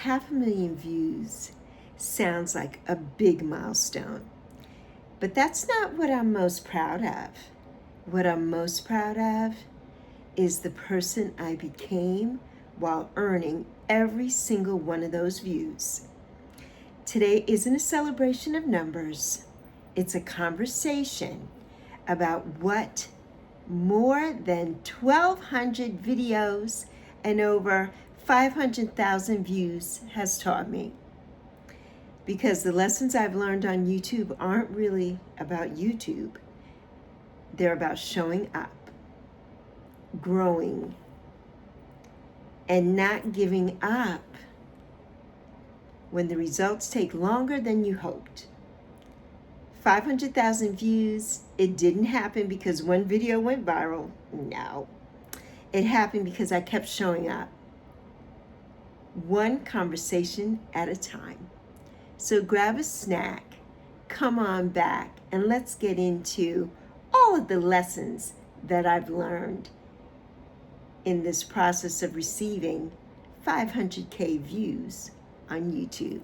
500,000 views sounds like a big milestone, but that's not what I'm most proud of. What I'm most proud of is the person I became while earning every single one of those views. Today isn't a celebration of numbers. It's a conversation about what more than 1,200 videos and over 500,000 views has taught me. Because the lessons I've learned on YouTube aren't really about YouTube. They're about showing up, growing, and not giving up when the results take longer than you hoped. 500,000 views, it didn't happen because one video went viral. No. It happened because I kept showing up, one conversation at a time. So grab a snack, come on back, and let's get into all of the lessons that I've learned in this process of receiving 500K views on YouTube.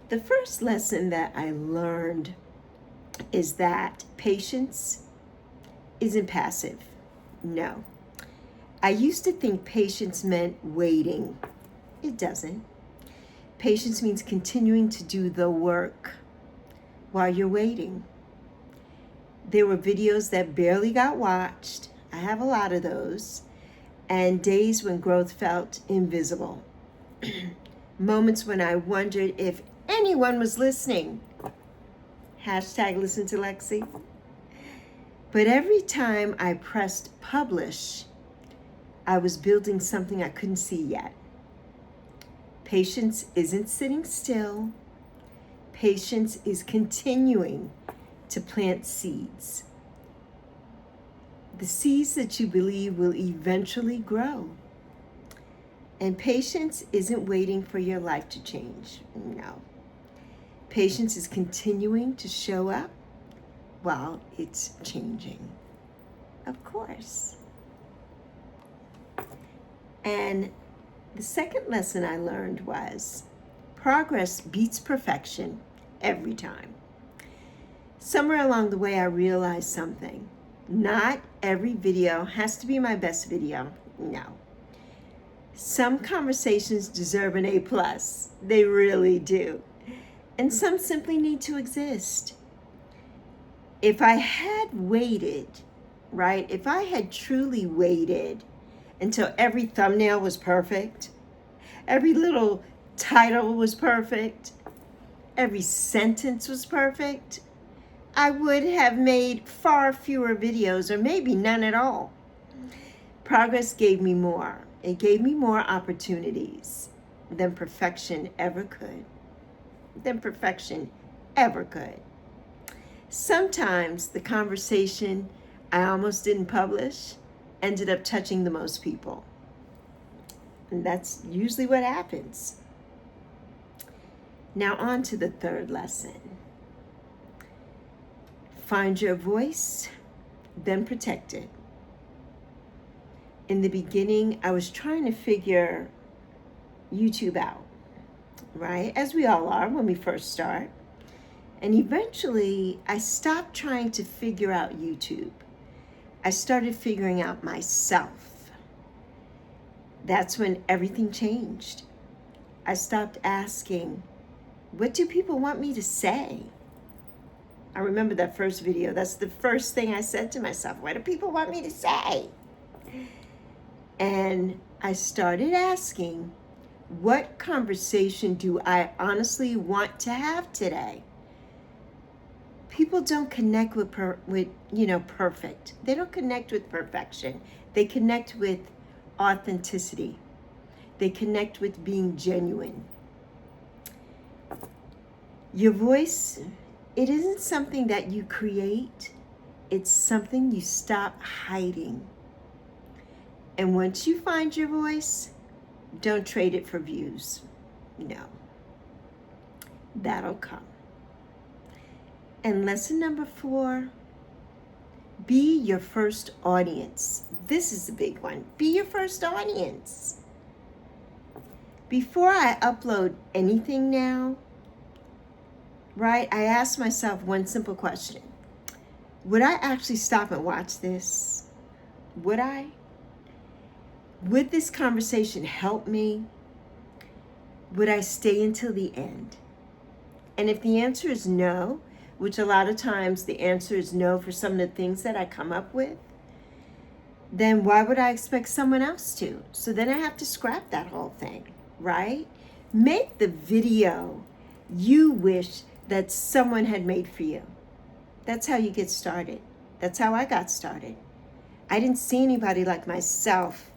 The first lesson that I learned is that patience isn't passive. No. I used to think patience meant waiting. It doesn't. Patience means continuing to do the work while you're waiting. There were videos that barely got watched. I have a lot of those. And days when growth felt invisible. Moments when I wondered if anyone was listening. Hashtag listen to Lexi. But every time I pressed publish, I was building something I couldn't see yet. Patience isn't sitting still. Patience is continuing to plant seeds. The seeds that you believe will eventually grow. And patience isn't waiting for your life to change. No. Patience is continuing to show up while it's changing. Of course. And the second lesson I learned was progress beats perfection every time. Somewhere along the way, I realized something. Not every video has to be my best video. No. Some conversations deserve an A+. They really do. And some simply need to exist. If I had waited, right? If I had truly waited until every thumbnail was perfect, every little title was perfect, every sentence was perfect, I would have made far fewer videos, or maybe none at all. Progress gave me more. It gave me more opportunities than perfection ever could. Sometimes the conversation I almost didn't publish ended up touching the most people. And that's usually what happens. Now on to the third lesson. Find your voice, then protect it. In the beginning, I was trying to figure YouTube out, right? As we all are when we first start. And eventually, I stopped trying to figure out YouTube. I started figuring out myself. That's when everything changed. I stopped asking, what do people want me to say? I remember that first video. That's the first thing I said to myself. What do people want me to say? And I started asking, what conversation do I honestly want to have today? People don't connect with perfect. They don't connect with perfection. They connect with authenticity. They connect with being genuine. Your voice, it isn't something that you create. It's something you stop hiding. And once you find your voice, don't trade it for views. No. That'll come. And lesson number 4, be your first audience. This is the big one. Be your first audience. Before I upload anything now, right, I ask myself one simple question. Would I actually stop and watch this? Would I? Would this conversation help me? Would I stay until the end? And if the answer is no, which a lot of times the answer is no for some of the things that I come up with, then why would I expect someone else to? So then I have to scrap that whole thing, right? Make the video you wish that someone had made for you. That's how you get started. That's how I got started. I didn't see anybody like myself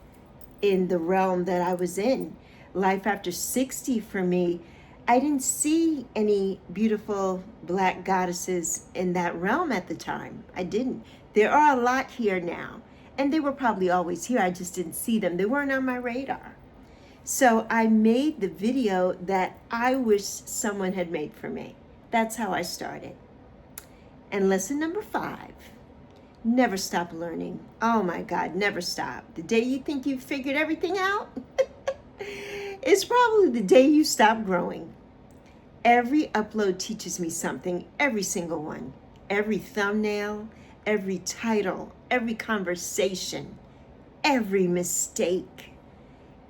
in the realm that I was in. Life after 60 for me, I didn't see any beautiful black goddesses in that realm at the time. I didn't. There are a lot here now, and they were probably always here. I just didn't see them. They weren't on my radar. So I made the video that I wish someone had made for me. That's how I started. And lesson number 5, never stop learning. Oh my God, never stop. The day you think you've figured everything out, it's probably the day you stop growing. Every upload teaches me something, every single one. Every thumbnail, every title, every conversation, every mistake.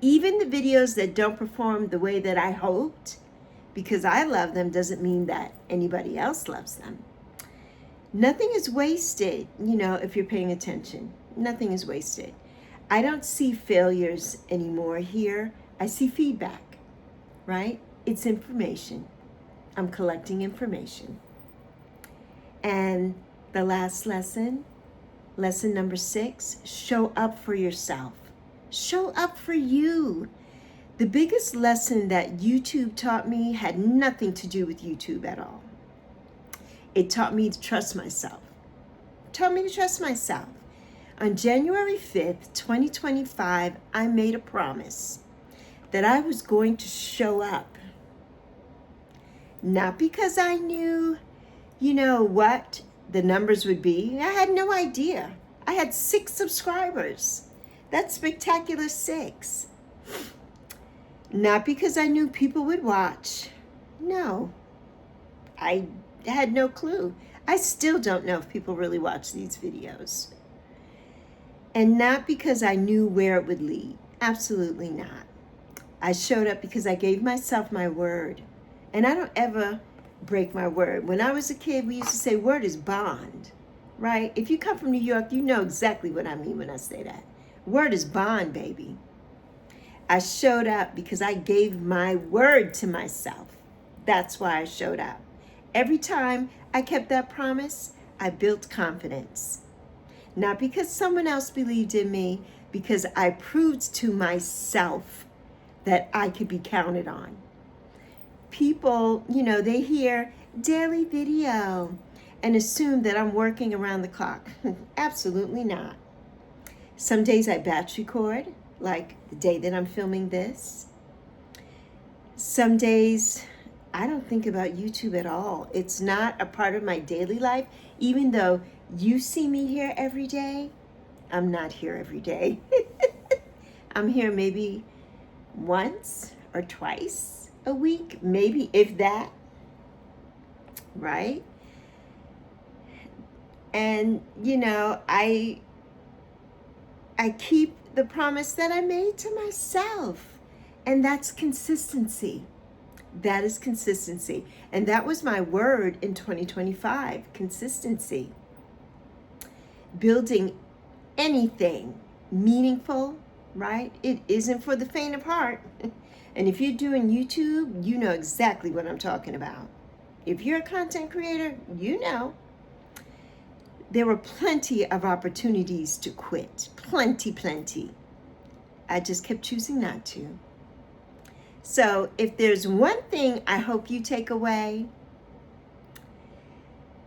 Even the videos that don't perform the way that I hoped, because I love them doesn't mean that anybody else loves them. Nothing is wasted, if you're paying attention. Nothing is wasted. I don't see failures anymore here. I see feedback, right? It's information. I'm collecting information. And the last lesson number 6, show up for yourself. Show up for you. The biggest lesson that YouTube taught me had nothing to do with YouTube at all. It taught me to trust myself. On January 5th, 2025, I made a promise that I was going to show up. Not because I knew, what the numbers would be. I had no idea. I had 6 subscribers. That's spectacular 6. Not because I knew people would watch. No, I had no clue. I still don't know if people really watch these videos. And not because I knew where it would lead. Absolutely not. I showed up because I gave myself my word. And I don't ever break my word. When I was a kid, we used to say word is bond, right? If you come from New York, you know exactly what I mean when I say that. Word is bond, baby. I showed up because I gave my word to myself. That's why I showed up. Every time I kept that promise, I built confidence. Not because someone else believed in me, because I proved to myself that I could be counted on. People, they hear daily video and assume that I'm working around the clock. Absolutely not. Some days I batch record, like the day that I'm filming this. Some days I don't think about YouTube at all. It's not a part of my daily life. Even though you see me here every day, I'm not here every day. I'm here maybe once or twice a week, maybe if that, right? And, I keep the promise that I made to myself, and that's consistency. That is consistency. And that was my word in 2025, consistency. Building anything meaningful, right? It isn't for the faint of heart. And if you're doing YouTube, you know exactly what I'm talking about. If you're a content creator, you know. There were plenty of opportunities to quit. Plenty. I just kept choosing not to. So if there's one thing I hope you take away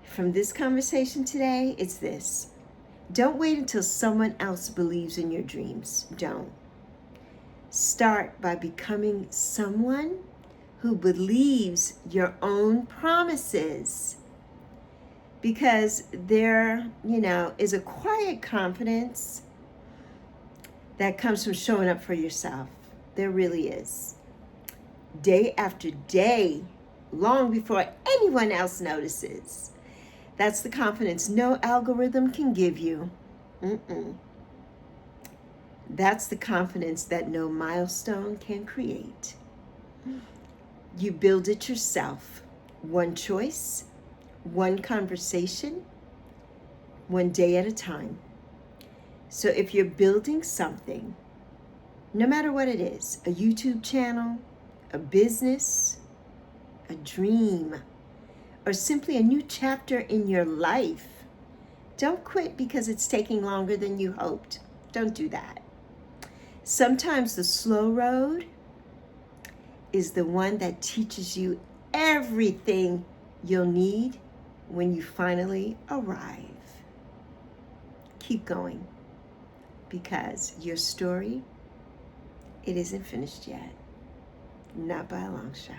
from this conversation today, it's this. Don't wait until someone else believes in your dreams. Don't. Start by becoming someone who believes your own promises. because there, is a quiet confidence that comes from showing up for yourself. There really is. Day after day, long before anyone else notices. That's the confidence no algorithm can give you. That's the confidence that no milestone can create. You build it yourself. One choice, one conversation, one day at a time. So if you're building something, no matter what it is, a YouTube channel, a business, a dream, or simply a new chapter in your life, don't quit because it's taking longer than you hoped. Don't do that. Sometimes the slow road is the one that teaches you everything you'll need when you finally arrive. Keep going, because your story, it isn't finished yet. Not by a long shot.